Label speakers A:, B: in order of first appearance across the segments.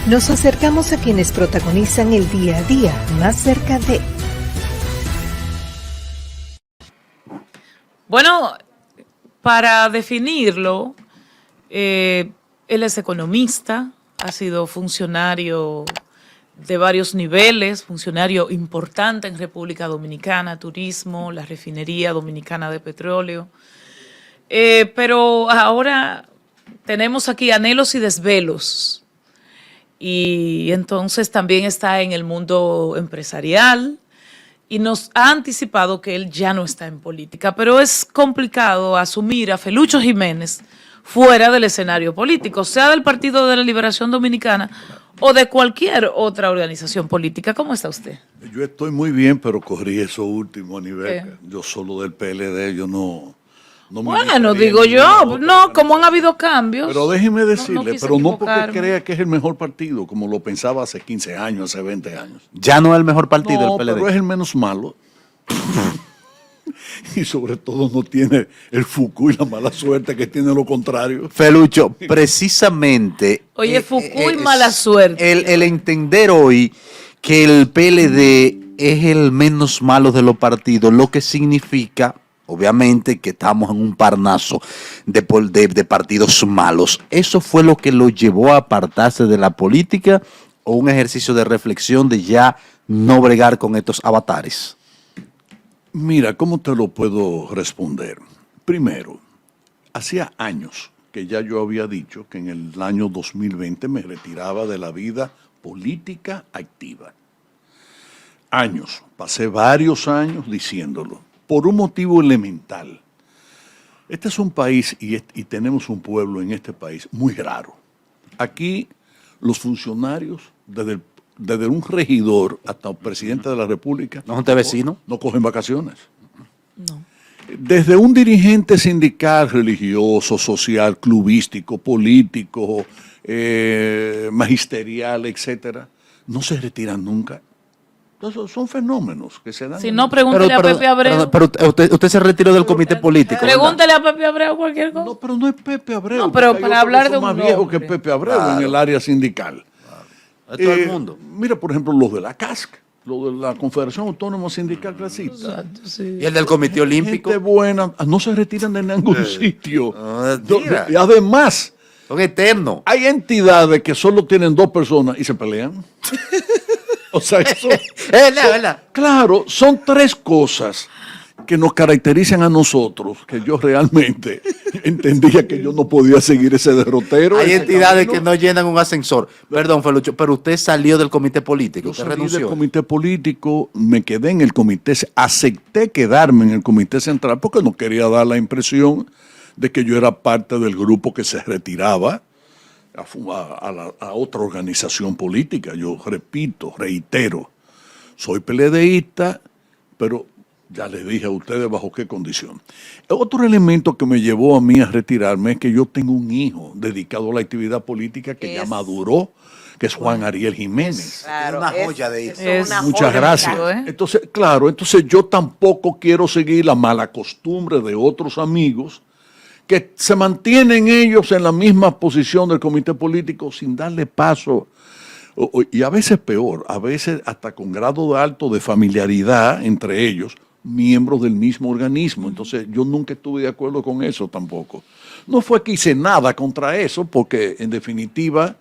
A: Nos acercamos a quienes protagonizan el día a día más cerca de...
B: Bueno, para definirlo, él es economista, ha sido funcionario de varios niveles, funcionario importante en República Dominicana, turismo, la refinería dominicana de petróleo. Pero ahora tenemos aquí anhelos y desvelos. Y entonces también está en el mundo empresarial y nos ha anticipado que él ya no está en política. Pero es complicado asumir a Felucho Jiménez fuera del escenario político, sea del Partido de la Liberación Dominicana o de cualquier otra organización política. ¿Cómo está usted?
C: Yo estoy muy bien, pero corrí eso último a nivel.
B: ¿Qué?
C: Yo solo del PLD, yo no me
B: Bueno, digo yo, no, como han habido cambios.
C: Pero déjeme decirle,
B: quise
C: pero no porque
B: equivocarme.
C: crea que es el mejor partido, como lo pensaba hace 15 años, hace 20 años.
D: Ya no es el mejor partido
C: No,
D: el PLD.
C: pero es el menos malo. Y sobre todo no tiene el fuku y la mala suerte que tiene lo contrario.
D: Felucho, precisamente...
B: Oye, Foucault y mala suerte.
D: El entender hoy que el PLD es el menos malo de los partidos, lo que significa, obviamente, que estamos en un parnaso de partidos malos. ¿Eso fue lo que lo llevó a apartarse de la política o un ejercicio de reflexión de ya no bregar con estos avatares?
C: Mira, ¿cómo te lo puedo responder? Primero, hacía años que ya yo había dicho que en el año 2020 me retiraba de la vida política activa. Años, pasé varios años diciéndolo, por un motivo elemental. Este es un país y tenemos un pueblo en este país muy raro. Aquí los funcionarios, desde un regidor hasta un presidente de la República,
D: ¿No son de vecino?
C: no cogen vacaciones.
B: No.
C: Desde un dirigente sindical, religioso, social, clubístico, político, magisterial, etcétera, no se retiran nunca. Entonces, son fenómenos que se dan.
B: Si no, pregúntele a Pepe Abreu.
D: Pero usted se retiró del comité político, ¿verdad?
B: Pregúntele a Pepe Abreu cualquier cosa.
C: No, pero no es Pepe Abreu.
B: No, pero
C: porque hay
B: para
C: otro que
B: hablar
C: son
B: de un
C: más viejo que
B: hombre.
C: Pepe Abreu en el área sindical.
D: A todo el mundo.
C: Mira, por ejemplo, los de la CASC, los de la Confederación Autónoma Sindical Clasista.
B: Exacto, sí.
D: ¿Y el del comité olímpico?
C: Gente buena, no se retiran de ningún sitio.
D: Mira.
C: Y además,
D: Son eternos.
C: hay entidades que solo tienen 2 personas y se pelean. O sea, eso,
D: ¿Verdad?
C: claro, son 3 cosas que nos caracterizan a nosotros, que yo realmente entendía que yo no podía seguir ese derrotero.
D: Hay
C: ese
D: entidades
C: camino.
D: que no llenan un ascensor. Perdón, Felucho, pero usted salió del comité político.
C: Yo
D: Usted
C: salí
D: renunció.
C: del comité político, me quedé en el comité, acepté quedarme en el comité central porque no quería dar la impresión de que yo era parte del grupo que se retiraba a otra organización política. Yo repito, reitero, soy PLDista, pero ya les dije a ustedes bajo qué condición. Otro elemento que me llevó a mí a retirarme es que yo tengo un hijo dedicado a la actividad política que ya maduró, que es Juan Ariel Jiménez.
E: Claro,
D: Una joya de
E: es
D: eso.
E: una
C: Muchas
E: joya,
C: gracias.
E: claro.
B: ¿eh?
C: Entonces, claro, entonces yo tampoco quiero seguir la mala costumbre de otros amigos que se mantienen ellos en la misma posición del comité político sin darle paso, y a veces peor, a veces hasta con grado alto de familiaridad entre ellos, miembros del mismo organismo. Entonces yo nunca estuve de acuerdo con eso tampoco. No fue que hice nada contra eso, porque en definitiva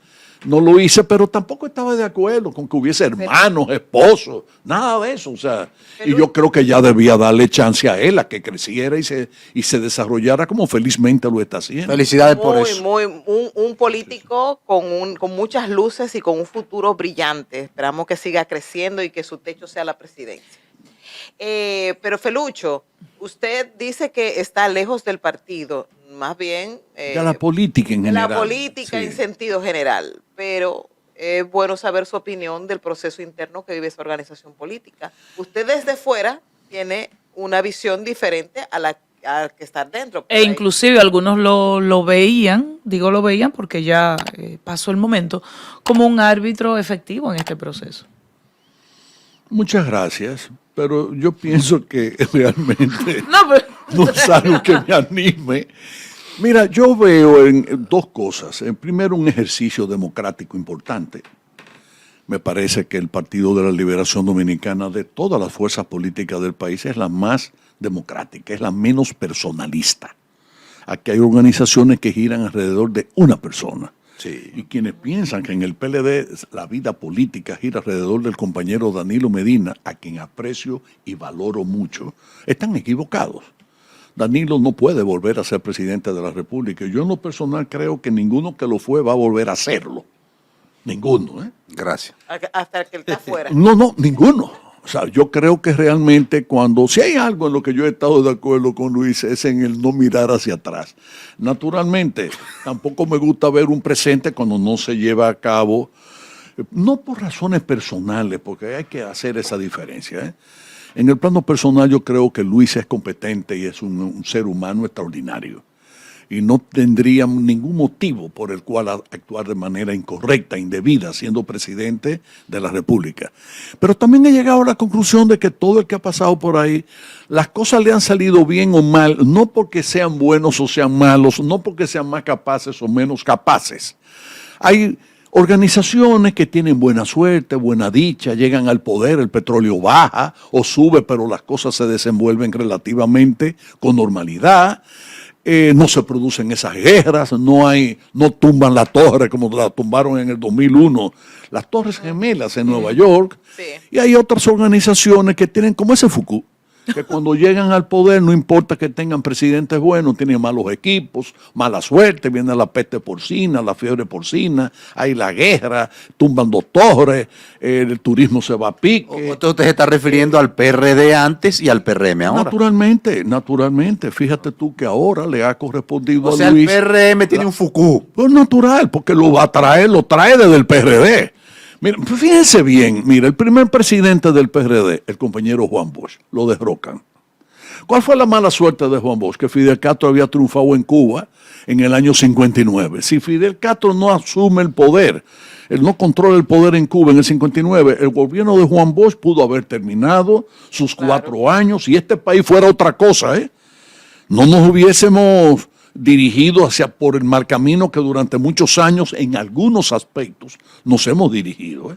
C: no lo hice, pero tampoco estaba de acuerdo con que hubiese hermanos, esposos, nada de eso. O sea, y yo creo que ya debía darle chance a él a que creciera y se desarrollara como felizmente lo está haciendo.
D: Felicidades por eso.
E: Un político con muchas luces y con un futuro brillante. Esperamos que siga creciendo y que su techo sea la presidencia. Pero Felucho, usted dice que está lejos del partido, más bien
C: De la política en
E: de
C: general.
E: la política
C: Sí.
E: en sentido general, pero es bueno saber su opinión del proceso interno que vive esa organización política. Usted desde fuera tiene una visión diferente a la que estar dentro.
B: E inclusive algunos lo veían, digo lo veían porque ya pasó el momento, como un árbitro efectivo en este proceso.
C: Muchas gracias, pero yo pienso que realmente
B: No, pero
C: no es algo que me anime. Mira, yo veo en dos cosas. En primero, un ejercicio democrático importante. Me parece que el Partido de la Liberación Dominicana, de todas las fuerzas políticas del país, es la más democrática, es la menos personalista. Aquí hay organizaciones que giran alrededor de una persona.
D: Sí.
C: Y quienes piensan que en el PLD la vida política gira alrededor del compañero Danilo Medina, a quien aprecio y valoro mucho, están equivocados. Danilo no puede volver a ser presidente de la República. Yo en lo personal creo que ninguno que lo fue va a volver a hacerlo. Ninguno, ¿eh?
D: Gracias.
E: Hasta que él está afuera.
C: No, ninguno. O sea, yo creo que realmente si hay algo en lo que yo he estado de acuerdo con Luis es en el no mirar hacia atrás. Naturalmente, tampoco me gusta ver un presente cuando no se lleva a cabo, no por razones personales, porque hay que hacer esa diferencia, ¿eh? En el plano personal yo creo que Luis es competente y es un ser humano extraordinario. Y no tendría ningún motivo por el cual actuar de manera incorrecta, indebida, siendo presidente de la República. Pero también he llegado a la conclusión de que todo el que ha pasado por ahí, las cosas le han salido bien o mal, no porque sean buenos o sean malos, no porque sean más capaces o menos capaces. Hay organizaciones que tienen buena suerte, buena dicha, llegan al poder, el petróleo baja o sube, pero las cosas se desenvuelven relativamente con normalidad. No se producen esas guerras, no tumban la torre como la tumbaron en el 2001, las Torres Gemelas en Nueva York.
E: Sí.
C: Y hay otras organizaciones que tienen, como ese Foucault, que cuando llegan al poder, no importa que tengan presidentes buenos, tienen malos equipos, mala suerte, viene la peste porcina, la fiebre porcina, hay la guerra, tumban dos torres, el turismo se va a pique.
D: Usted se está refiriendo al PRD antes y al PRM ahora.
C: Naturalmente. Fíjate tú que ahora le ha correspondido
D: O sea,
C: a Luis.
D: el PRM tiene un Foucault.
C: Pues natural, porque lo trae desde el PRD. Mira, fíjense bien, mira, el primer presidente del PRD, el compañero Juan Bosch, lo derrocan. ¿Cuál fue la mala suerte de Juan Bosch? Que Fidel Castro había triunfado en Cuba en el año 59. Si Fidel Castro no asume el poder, él no controla el poder en Cuba en el 59, el gobierno de Juan Bosch pudo haber terminado sus 4 años y este país fuera otra cosa, ¿eh? No nos hubiésemos dirigido por el mal camino que durante muchos años en algunos aspectos nos hemos dirigido, ¿eh?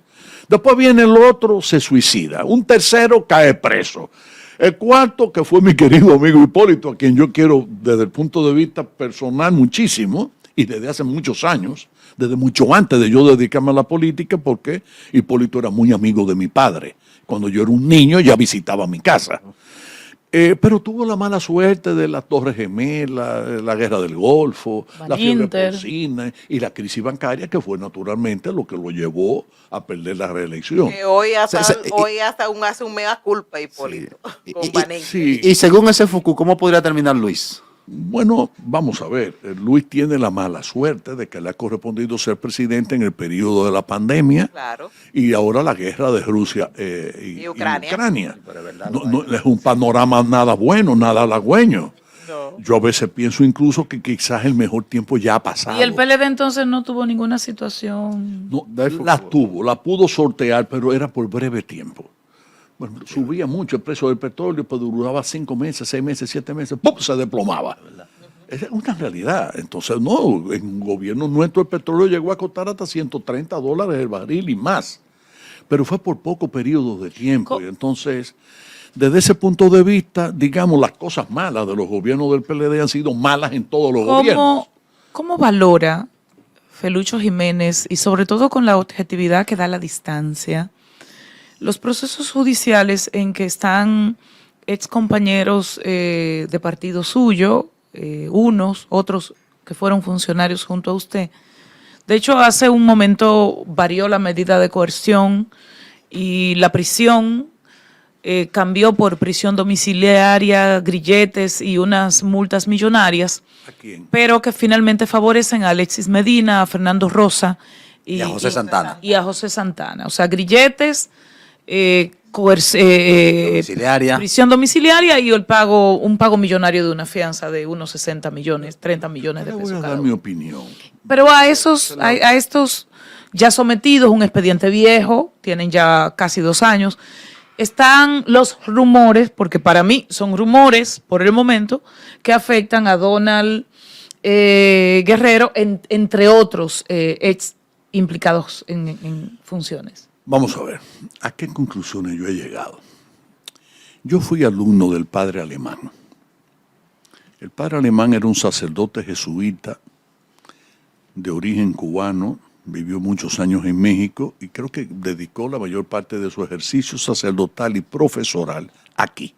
C: Después viene el otro, se suicida. Un tercero cae preso. El cuarto, que fue mi querido amigo Hipólito, a quien yo quiero desde el punto de vista personal muchísimo, y desde hace muchos años, desde mucho antes de yo dedicarme a la política, porque Hipólito era muy amigo de mi padre. Cuando yo era un niño ya visitaba mi casa. Pero tuvo la mala suerte de las Torres Gemelas, la guerra del Golfo, la fiebre porcina y la crisis bancaria, que fue naturalmente lo que lo llevó a perder la reelección.
E: Que hoy hasta aún hace un mea culpa, Hipólito, con Vanessa.
C: Sí.
D: Y según ese Foucault, ¿cómo podría terminar Luis?
C: Bueno, vamos a ver, Luis tiene la mala suerte de que le ha correspondido ser presidente en el periodo de la pandemia.
E: Claro.
C: Y ahora la guerra de Rusia y
E: Ucrania.
C: No es un panorama nada bueno, nada halagüeño.
E: No.
C: Yo a veces pienso incluso que quizás el mejor tiempo ya ha pasado.
B: ¿Y el PLD entonces no tuvo ninguna situación?
C: No, la pudo sortear, pero era por breve tiempo. Bueno, subía mucho el precio del petróleo, pero duraba 5 meses, 6 meses, 7 meses, ¡pum!, se desplomaba. Es una realidad. Entonces, no, en un gobierno nuestro el petróleo llegó a costar hasta $130 el barril y más. Pero fue por poco periodo de tiempo. Y entonces, desde ese punto de vista, digamos, las cosas malas de los gobiernos del PLD han sido malas en todos los gobiernos.
B: ¿Cómo valora Felucho Jiménez, y sobre todo con la objetividad que da la distancia, los procesos judiciales en que están ex compañeros de partido suyo, unos, otros que fueron funcionarios junto a usted? De hecho, hace un momento varió la medida de coerción y la prisión cambió por prisión domiciliaria, grilletes y unas multas millonarias,
C: ¿A quién?
B: pero que finalmente favorecen a Alexis Medina, a Fernando Rosa
D: Y a José Santana.
B: Y a José Santana. O sea, grilletes,
D: Domiciliaria.
B: prisión domiciliaria y un pago millonario de una fianza de unos 60 millones, 30 millones de
C: Yo voy
B: pesos
C: a
B: cada
C: dar mi
B: uno.
C: opinión.
B: Pero a estos ya sometidos, un expediente viejo, tienen ya casi 2 años, están los rumores, porque para mí son rumores por el momento, que afectan a Donald Guerrero, entre otros ex implicados en funciones.
C: Vamos a ver, ¿a qué conclusiones yo he llegado? Yo fui alumno del padre Alemán. El padre Alemán era un sacerdote jesuita de origen cubano, vivió muchos años en México y creo que dedicó la mayor parte de su ejercicio sacerdotal y profesoral aquí.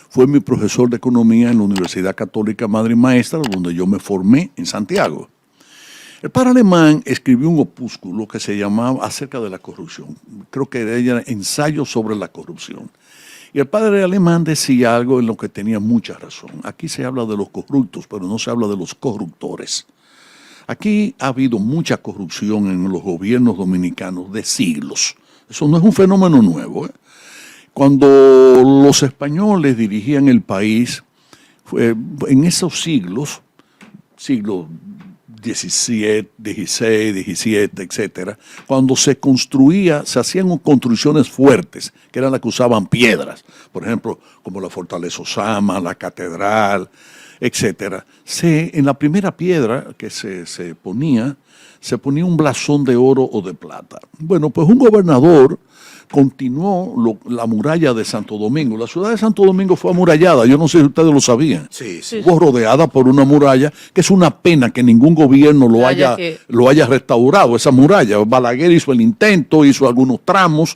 C: Fue mi profesor de economía en la Universidad Católica Madre y Maestra, donde yo me formé en Santiago. El padre Alemán escribió un opúsculo que se llamaba Acerca de la corrupción. Creo que era Ensayo sobre la corrupción. Y el padre Alemán decía algo en lo que tenía mucha razón. Aquí se habla de los corruptos, pero no se habla de los corruptores. Aquí ha habido mucha corrupción en los gobiernos dominicanos de siglos. Eso no es un fenómeno nuevo, ¿eh? Cuando los españoles dirigían el país, en esos siglos, siglos XVI, XVII, etcétera, cuando se construía, se hacían construcciones fuertes, que eran las que usaban piedras, por ejemplo, como la Fortaleza Osama, la Catedral, etcétera. En la primera piedra que se ponía un blasón de oro o de plata. Bueno, pues un gobernador continuó la muralla de Santo Domingo. La ciudad de Santo Domingo fue amurallada, yo no sé si ustedes lo sabían.
D: Sí.
C: Fue rodeada por una muralla, que es una pena que ningún gobierno lo haya restaurado, esa muralla. Balaguer hizo el intento, hizo algunos tramos.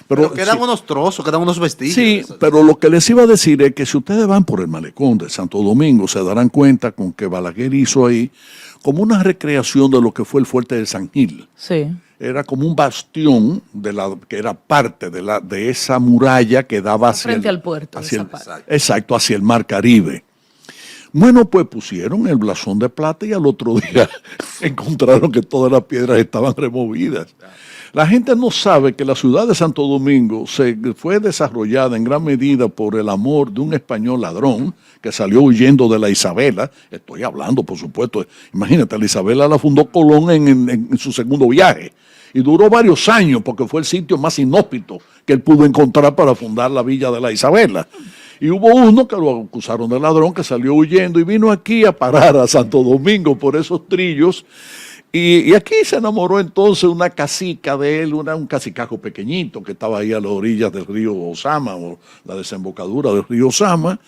C: Pero
D: quedan unos trozos, quedan unos vestigios.
C: Sí, pero lo que les iba a decir es que si ustedes van por el malecón de Santo Domingo, se darán cuenta con que Balaguer hizo ahí como una recreación de lo que fue el fuerte de San Gil.
B: Sí.
C: Era como un bastión que era parte de esa muralla que daba hacia
B: frente al puerto.
C: Exacto, hacia el Mar Caribe. Bueno, pues pusieron el blasón de plata y al otro día encontraron que todas las piedras estaban removidas. La gente no sabe que la ciudad de Santo Domingo fue desarrollada en gran medida por el amor de un español ladrón que salió huyendo de la Isabela. Estoy hablando, por supuesto, imagínate, la Isabela la fundó Colón en su segundo viaje. Y duró varios años porque fue el sitio más inhóspito que él pudo encontrar para fundar la villa de la Isabela. Y hubo uno que lo acusaron de ladrón, que salió huyendo y vino aquí a parar a Santo Domingo por esos trillos. Y aquí se enamoró entonces una cacica de él, un cacicajo pequeñito que estaba ahí a las orillas del río Osama, o la desembocadura del río Osama.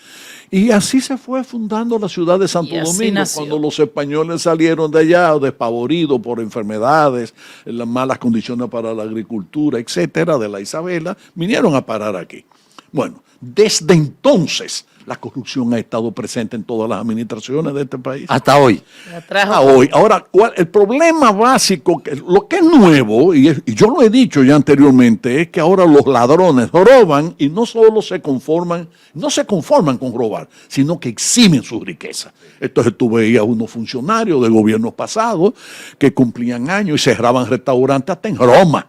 C: Y así se fue fundando la ciudad de Santo Domingo. Cuando los españoles salieron de allá despavoridos por enfermedades, las malas condiciones para la agricultura, etcétera, de la Isabela, vinieron a parar aquí. Bueno, desde entonces la corrupción ha estado presente en todas las administraciones de este país.
D: Hasta hoy.
C: Hasta hoy. Ahora, el problema básico, lo que es nuevo, y yo lo he dicho ya anteriormente, es que ahora los ladrones roban y no solo no se conforman con robar, sino que eximen su riqueza. Entonces tú veías unos funcionarios de gobiernos pasados que cumplían años y cerraban restaurantes hasta en Roma,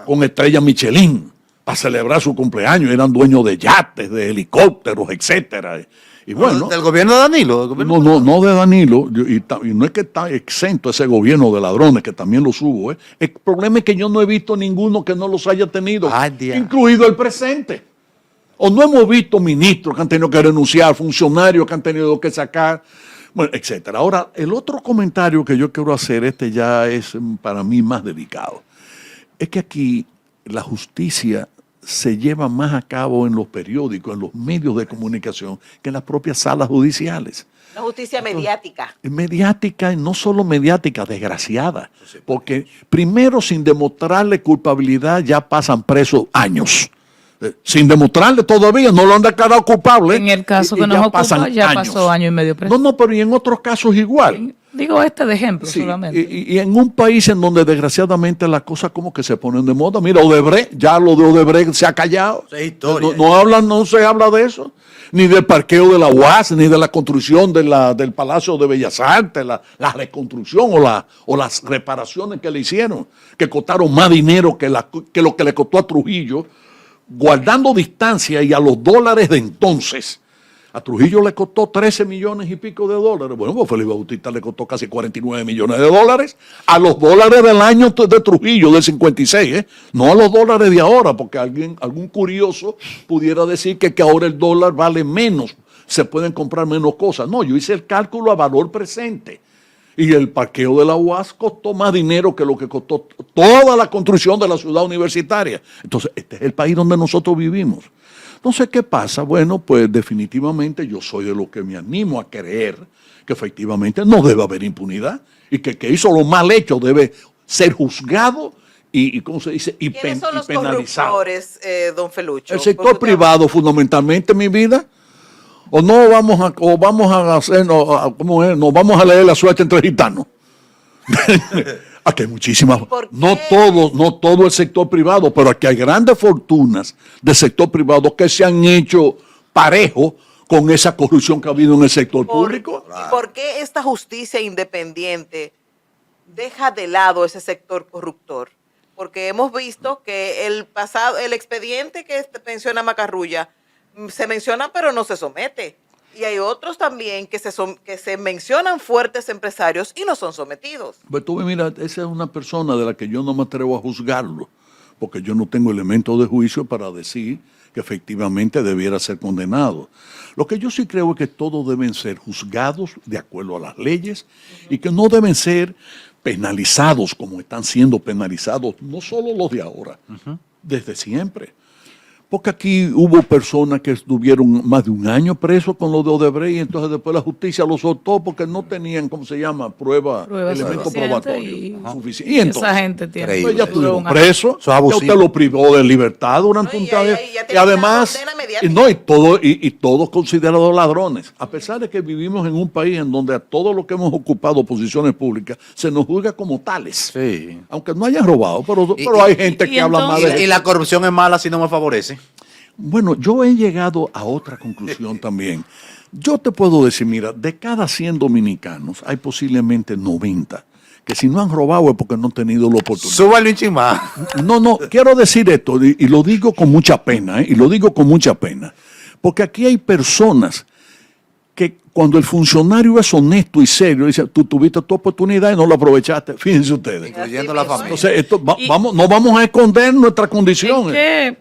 C: con estrella Michelin, para celebrar su cumpleaños, eran dueños de yates, de helicópteros, etcétera. Y bueno,
D: ¿del gobierno de Danilo?
C: No de Danilo, y no es que está exento ese gobierno de ladrones, que también los hubo. El problema es que yo no he visto ninguno que no los haya tenido, incluido el presente. O no hemos visto ministros que han tenido que renunciar, funcionarios que han tenido que sacar, bueno, etcétera. Ahora, el otro comentario que yo quiero hacer, ya es para mí más delicado, es que aquí la justicia se lleva más a cabo en los periódicos, en los medios de comunicación, que en las propias salas judiciales.
E: La justicia mediática.
C: Mediática, y no solo mediática, desgraciada. Porque primero, sin demostrarle culpabilidad, ya pasan presos años. Sin demostrarle todavía, no lo han declarado culpable.
B: En el caso que nos ocupa, ya pasó año y medio preso.
C: No, pero y en otros casos igual.
B: Digo de ejemplo solamente.
C: Y en un país en donde desgraciadamente las cosas como que se ponen de moda. Mira, Odebrecht, ya lo de Odebrecht se ha callado. No se habla de eso. Ni del parqueo de la UAS, ni de la construcción del Palacio de Bellas Artes, la reconstrucción o las reparaciones que le hicieron, que costaron más dinero que lo que le costó a Trujillo, guardando distancia y a los dólares de entonces. A Trujillo le costó 13 millones y pico de dólares. Bueno, pues Félix Bautista le costó casi 49 millones de dólares a los dólares del año de Trujillo, del 56, no a los dólares de ahora, porque algún curioso pudiera decir que ahora el dólar vale menos se pueden comprar menos cosas. No, yo hice el cálculo a valor presente. Y el parqueo de la UAS costó más dinero que lo que costó toda la construcción de la ciudad universitaria. Entonces, este es el país donde nosotros vivimos. Entonces, ¿qué pasa? Bueno, pues definitivamente yo soy de los que me animo a creer que efectivamente no debe haber impunidad y que el que hizo lo mal hecho debe ser juzgado y ¿cómo se dice? Y
E: ¿Quiénes son los
C: penalizado.
E: corruptores, don Felucho?
C: El sector privado, fundamentalmente, mi vida. O no vamos a hacer, ¿cómo es? Nos vamos a leer la suerte entre gitanos. Aquí hay muchísimas, no todo el sector privado, pero aquí hay grandes fortunas del sector privado que se han hecho parejo con esa corrupción que ha habido en el sector público.
E: ¿Y por qué esta justicia independiente deja de lado ese sector corruptor? Porque hemos visto que el expediente que menciona Macarrulla se menciona pero no se somete. Y hay otros también que se mencionan fuertes empresarios y no son sometidos.
C: Pues tú, mira, esa es una persona de la que yo no me atrevo a juzgarlo, porque yo no tengo elementos de juicio para decir que efectivamente debiera ser condenado. Lo que yo sí creo es que todos deben ser juzgados de acuerdo a las leyes y que no deben ser penalizados como están siendo penalizados, no solo los de ahora, desde siempre. Porque aquí hubo personas que estuvieron más de un año presos con lo de Odebrecht y entonces después la justicia los soltó porque no tenían, ¿cómo se llama? Pruebas elementos probatorios suficientes. Y entonces,
B: esa gente tiene.
C: Entonces ya estuvieron presos,
D: Eso es
C: ya
D: abusivo.
C: usted lo privó de libertad durante un tiempo. Y además, todos considerados ladrones. A pesar de que vivimos en un país en donde a todos los que hemos ocupado posiciones públicas se nos juzga como tales.
D: Sí.
C: Aunque no hayan robado, pero hay gente que habla mal de
D: Y la corrupción es mala si no me favorece.
C: Bueno, yo he llegado a otra conclusión también. Yo te puedo decir, mira, de cada 100 dominicanos hay posiblemente 90 que si no han robado es porque no han tenido la oportunidad.
D: Súbale un chin más.
C: No, quiero decir esto y lo digo con mucha pena, y lo digo con mucha pena, porque aquí hay personas que cuando el funcionario es honesto y serio, dice, tú tuviste tu oportunidad y no la aprovechaste. Fíjense ustedes.
D: Incluyendo la familia.
C: Entonces, no vamos a esconder nuestras condiciones.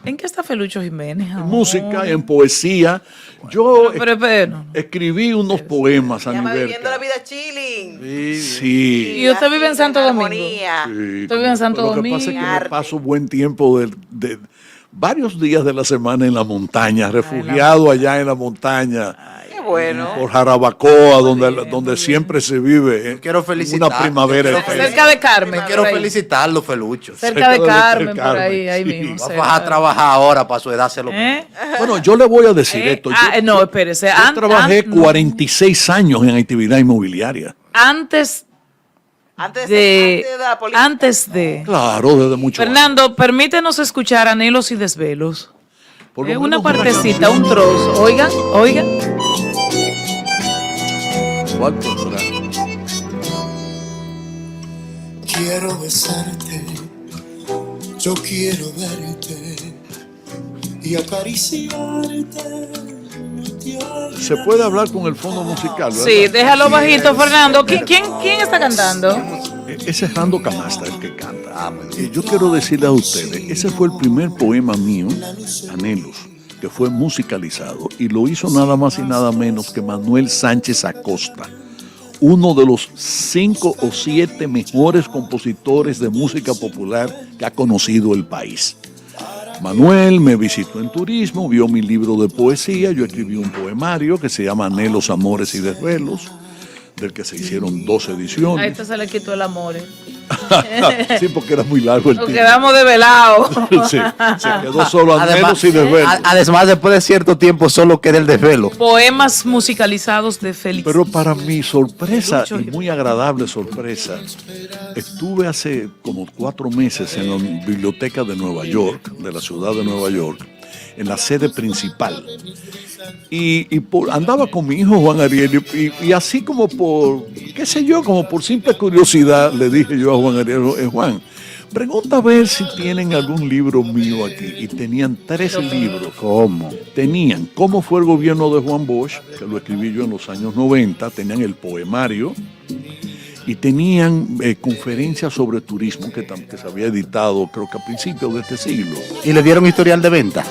B: ¿En qué está Felucho Jiménez?
C: En música, en poesía. Yo
B: Pero.
C: escribí unos poemas a
E: Llama
C: nivel.
E: Viviendo la vida chilling.
C: Sí.
B: ¿Y usted vive en Santo Domingo?
E: Armonía.
C: Sí,
B: Usted vive en Santo
C: Lo que pasa es que
B: Domingo.
C: me paso buen tiempo de varios días de la semana en la montaña, refugiado allá en la montaña.
E: Qué bueno.
C: Por Jarabacoa, donde siempre se vive.
D: Quiero felicitar.
C: Una primavera.
B: Cerca de Carmen.
D: Quiero
B: por ahí.
D: felicitarlo, Felucho.
B: Cerca de Carmen, por
C: Carmen,
B: ahí
C: sí.
B: mismo.
D: Va
B: cerca.
D: a trabajar ahora para su edad. Se lo...
C: Bueno, yo le voy a decir esto.
B: No, espérese.
C: Yo trabajé 46 años en actividad inmobiliaria.
B: Antes
E: Antes
B: de
E: de la política.
B: antes de
C: Claro, desde mucho
B: Fernando, permítenos escuchar Anhelos y Desvelos.
C: Por lo
B: Una
C: menos
B: partecita, un trozo. Oigan.
C: ¿Cuál será?
F: Quiero besarte, yo quiero verte y acariciarte.
C: Se puede hablar con el fondo musical, ¿verdad?
B: Sí, déjalo bajito, Fernando. ¿Quién está cantando?
C: Ese es Rando Canasta el que canta. Yo quiero decirle a ustedes, ese fue el primer poema mío, Anhelos, que fue musicalizado y lo hizo nada más y nada menos que Manuel Sánchez Acosta, uno de los 5 o 7 mejores compositores de música popular que ha conocido el país. Manuel me visitó en turismo, vio mi libro de poesía, yo escribí un poemario que se llama Anhelos, Amores y Desvelos, del que se hicieron 2
B: A
C: ediciones.
B: este se le quitó el amor.
C: Sí, porque era muy largo el
B: Nos
C: título.
B: quedamos develados.
C: Sí, se quedó solo Anhelos y Desvelos.
D: Además, después de cierto tiempo, solo queda el desvelo.
B: Poemas musicalizados de Félix.
C: Pero para mi sorpresa,
B: Felucho.
C: y muy agradable sorpresa, estuve hace como 4 meses en la biblioteca de Nueva York, de la ciudad de Nueva York, en la sede principal. Y andaba con mi hijo Juan Ariel y así como por, qué sé yo, como por simple curiosidad, le dije yo a Juan Ariel, Juan, pregunta a ver si tienen algún libro mío aquí. Y tenían 13 libros.
D: ¿Cómo?
C: Tenían cómo fue el gobierno de Juan Bosch, que lo escribí yo en los años 90, tenían el poemario y tenían conferencias sobre turismo que se había editado creo que a principios de este siglo.
D: ¿Y le dieron historial de venta?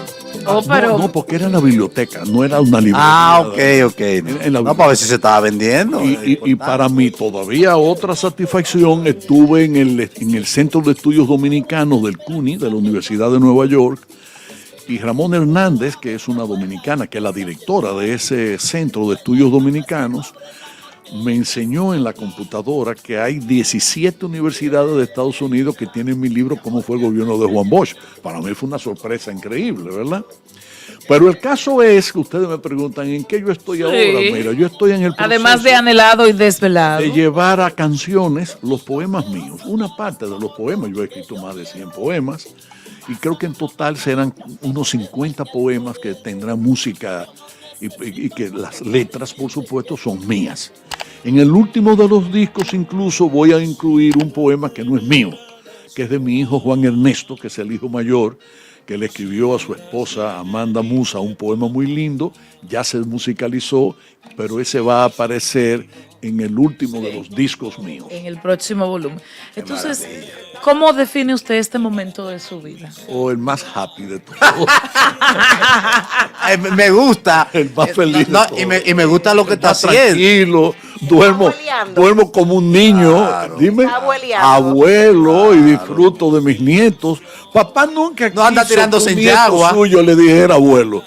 B: Oh, pero
C: No, porque era en la biblioteca, no era una librería.
D: Ah, ok.
C: En la
D: No, para ver si se estaba vendiendo.
C: Y para mí todavía otra satisfacción, estuve en el Centro de Estudios Dominicanos del CUNY, de la Universidad de Nueva York, y Ramón Hernández, que es una dominicana, que es la directora de ese Centro de Estudios Dominicanos, me enseñó en la computadora que hay 17 universidades de Estados Unidos que tienen mi libro Cómo fue el gobierno de Juan Bosch. Para mí fue una sorpresa increíble, ¿verdad? Pero el caso es que ustedes me preguntan en qué yo estoy ahora. Mira, yo estoy en el proceso
B: además de anhelado y desvelado.
C: de llevar a canciones los poemas míos. Una parte de los poemas, yo he escrito más de 100 poemas, y creo que en total serán unos 50 poemas que tendrán música y que las letras, por supuesto, son mías. En el último de los discos incluso voy a incluir un poema que no es mío, que es de mi hijo Juan Ernesto, que es el hijo mayor, que le escribió a su esposa Amanda Musa un poema muy lindo, ya se musicalizó, pero ese va a aparecer en el último de los discos míos.
B: En el próximo volumen. Entonces, ¿cómo define usted este momento de su vida?
C: O el más happy de todos.
D: Me gusta.
C: El más feliz de
D: No,
C: todos.
D: y me gusta lo que está
C: Más
D: haciendo.
C: tranquilo,
E: abueleando.
C: duermo como un niño, dime,
E: Está abueleando.
C: abuelo, y disfruto de mis nietos. Papá nunca
D: No anda
C: quiso
D: tirándose
C: que un
D: en
C: nieto
D: yagua.
C: suyo le dijera abuelo.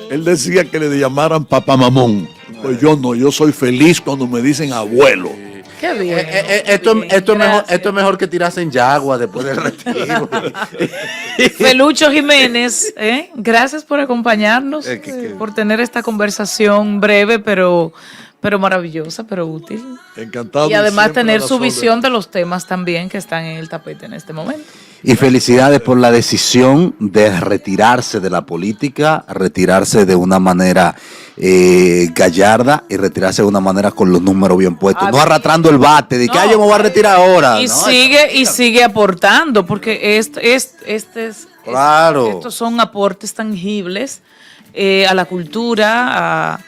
C: Él decía que le llamaran papá mamón. Pues yo no, yo soy feliz cuando me dicen abuelo.
B: Qué bien.
D: Esto
B: Bien,
D: es mejor,
B: gracias.
D: esto es mejor que tirarse en Yagua después del retiro.
B: Felucho Jiménez, gracias por acompañarnos, por tener esta conversación breve, pero maravillosa, pero útil.
C: Encantado.
B: Y además
C: siempre a
B: tener
C: las
B: su
C: órdenes.
B: visión de los temas también que están en el tapete en este momento.
D: Y felicidades por la decisión de retirarse de la política, retirarse de una manera gallarda y retirarse de una manera con los números bien puestos. No arrastrando el bate de que
B: No.
D: yo me voy a retirar ahora.
B: Y
D: ¿no?
B: sigue aportando, porque
D: Claro.
B: estos son aportes tangibles a la cultura,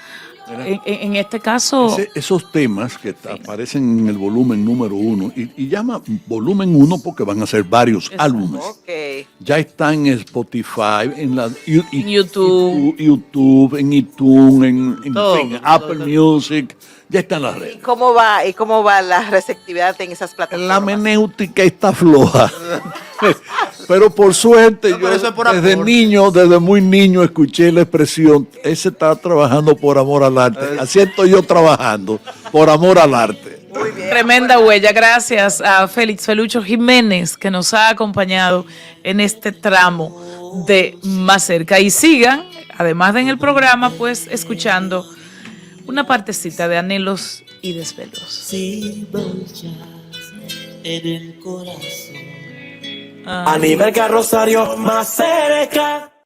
B: en este caso.
C: Esos temas que aparecen en el volumen número 1, y llama volumen 1 porque van a ser varios álbumes.
E: Ok.
C: Ya está en Spotify, en
B: YouTube.
C: YouTube, en iTunes, en
D: Todo,
C: fin, Apple Music, ya está en las
E: ¿Y
C: redes.
E: cómo va la receptividad en esas plataformas?
C: La menéutica está floja. Pero por suerte,
D: No, pero
C: yo
D: eso es por
C: desde
D: amor.
C: niño, desde muy niño, escuché la expresión, ese está trabajando por amor al arte. Así estoy yo trabajando, por amor al arte.
E: Muy bien.
B: Tremenda huella. Gracias a Félix Felucho Jiménez, que nos ha acompañado en este tramo de Más Cerca. Y sigan, además de en el programa, pues escuchando una partecita de Anhelos y Desvelos.
F: Si marchas en el corazón.
B: Ah.
F: A nivel que Rosario más cerca.